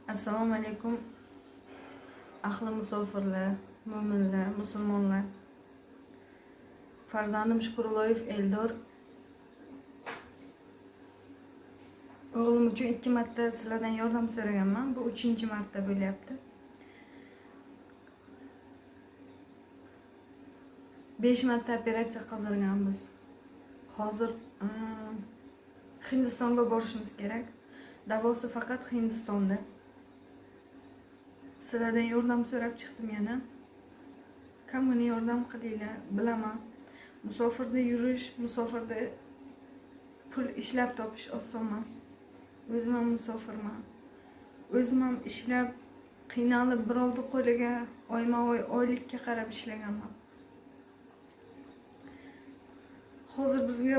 Assalomu alaykum ahli musofirlar, mo'minlar, musulmonlar. Farzandim Shukurulloyev Eldor. O'g'lim uchun 2 marta sizlardan yordam so'raganman. Bu 3-marta bo'lyapti. 5 marta operatsiya qildirganmiz. Hozir Hindistonga borishimiz kerak. Davosi faqat Hindistonda. Sizlardan yordam so'rab chiqdim yana. Kamgina yordam qilinglar, bilaman. Musofirda yurish, musofirda pul ishlab topish oson emas. O'zim ham musofirman. O'zim ham ishlab qiynalib birovni qo'liga oyma-oy oylikka qarab ishlaganman. Hozir bizga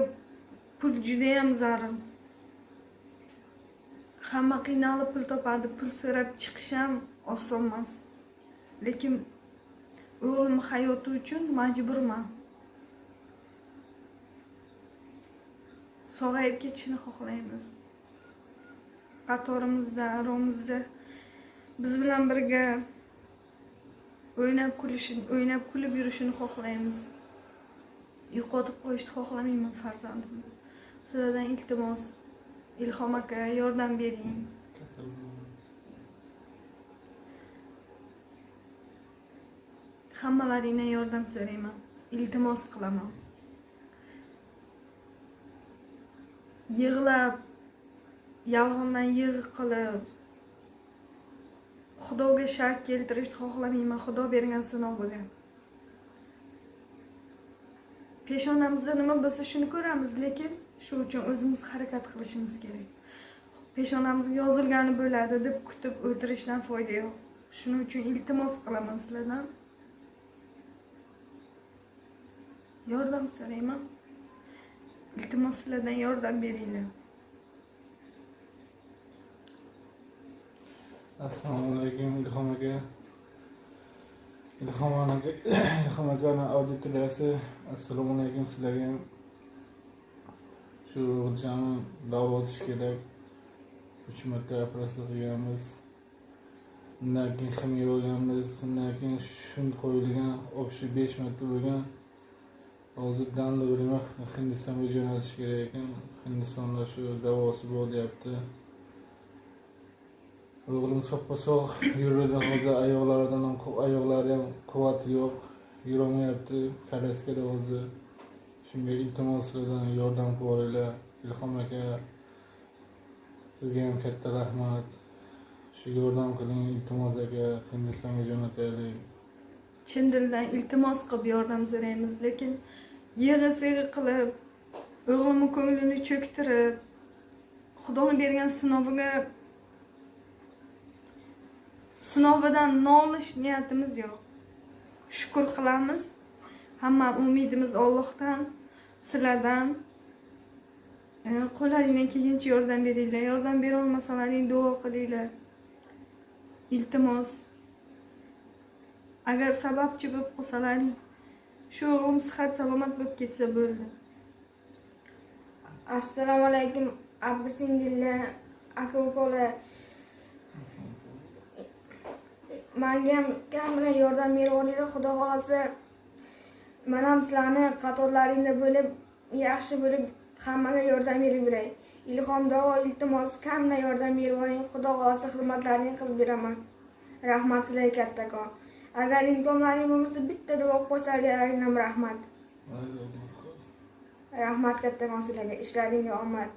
pul juda ham zarur. Hamma qiynalib pul topadi, pul so'rab chiqish ham oson emas. Lekin o'g'lim hayoti uchun majburman. Sog'ayib ketishini xohlaymiz. Qatorimizda, aramizda biz bilan birga o'ynab kulib yurishini xohlaymiz. Yo'qotib qo'yishni xohlamayman farzandimni. Sizlardan iltimos, Ilhom aka yordam bering. Hammalaringdan yordam so'rayman. Iltimos qilaman. Yig'lab, yolg'ondan yig'i qilib, Xudoga shak keltirishni xohlamayman, Xudo bergan sinoviga. Peshonamizda nima bo'lsa shuni ko'ramiz, lekin shu uchun o'zimiz harakat qilishimiz kerak. Peshonamizga yozilgani bo'ladi deb kutib o'tirishdan foyda yo'q. Shuning uchun iltimos qilaman sizlardan. Yordam so'rayman. Iltimos sizlardan yordam beringlar. Assalomu alaykum Ilhom aka. Ilhom aka auditoriyasi. Assalomu alaykum sizlarga ham. Shu o'g'ilchani davolash kerak. 3 marta operatsiya qilganmiz. Undan keyin ximiya olganmiz. Undan keyin shund qo'yilgan, obshi 5 marta bo'lgan. Hozir danli bo'lmak Hindistonga jo'natish kerak ekan. Hindistonda shu davosi bo'lyapti. O'g'lim soppa-sog' yuradi, hozir oyoqlari ham quvvati yo'q, yurolmayapti, kalaskada hozir. Shunga iltimoslardan yordam qilinglar. Ilhom aka, sizga ham katta rahmat. Shu yordam qiling, iltimos aka, Hindistonga jo'nataylik. Chin dildan iltimos qilib yordam so'raymiz, lekin yig'i-sig'i qilib, o'g'limning ko'nglini cho'ktirib, Xudoning bergan sinovidan nolish niyatimiz yo'q. Shukr qilamiz. Hamma umidimiz Allohdan, sizlardan. Qo'llaringdan kelgancha yordam beringlar. Yordam bera olmasalaring duo qilinglar. Iltimos. Agar sababchi bo'lib qolsalaring, shu o'g'lim sihat salomat bo'lib ketsa bo'ldi. Assalomu alaykum abbi singillar, aka-ukalar. Menga ham kamina yordam berib olinglar, Xudo xolasa. Men ham sizlarni qatorlaringda bo'lib, yaxshi bo'lib hammaga yordam berib yuray. Ilhom davo iltimos kamina yordam berib oling, Xudo xolasa xizmatlaringizni qilib beraman. Rahmat sizlarga kattakon. Agar imkonlaring bo'lmasa bitta duo qo'shsalaring ham rahmat. Rahmat kattakon sizlarga, ishlaringga omad.